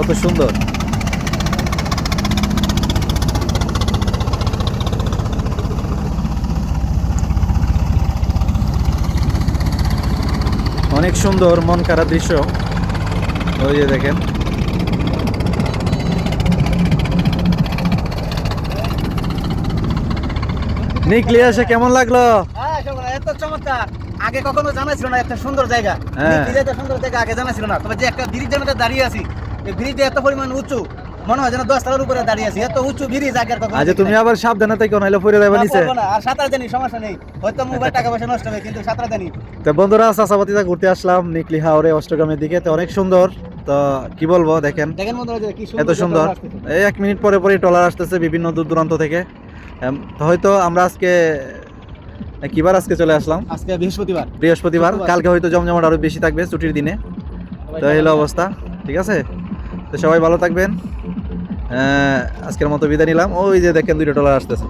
কত সুন্দর। অনেক সুন্দর মন কাড়া দৃশ্য। ওই যে দেখেন, নিকলি এসে কেমন লাগলো? এত চমৎকার, আগে কখনো জানা ছিল না একটা সুন্দর জায়গা। হ্যাঁ। এত সুন্দর জায়গা আগে জানা ছিল না। তবে যে একটা ব্রিজ যেন দাঁড়িয়ে আছি, এই ব্রিজে এত পরিমাণ উঁচু, মনে হয় যেন 10 তলার উপরে দাঁড়িয়ে আছি। এত উঁচু ব্রিজ আগের কখনো আজ দেখি তুমি নাই। আবার সাবধানে থেকো, নাইলে পড়ে যাবে না, নিচে। পারবো না। আর সাঁতার জানি, সমস্যা নেই। হয়তো মোবাইল টাকা পয়সা নষ্ট হবে, কিন্তু সাঁতার জানি। তো বন্ধুরা, চাষাবাতিতে ঘুরতে আসলাম নিকলি হাওরে অষ্টগ্রামের দিকে। তো অনেক সুন্দর। তো কি বলবো, দেখেন দেখেন বন্ধুরা যে কি এত সুন্দর। এই 1 মিনিট পরে পরে ট্রলার আসতেছে বিভিন্ন দূর দূরান্ত থেকে। তো হয়তো আমরা আজকে কিবার আজকে চলে আসলাম আজকে বৃহস্পতিবার। বৃহস্পতিবার, কালকে হয়তো জমজমাট আরো বেশি থাকবে ছুটির দিনে। তো এই হলো অবস্থা, ঠিক আছে। তো সবাই ভালো থাকবেন। আজকের মতো বিদায় নিলাম। ওই যে দেখেন 2টা ট্রলার আসতেছে।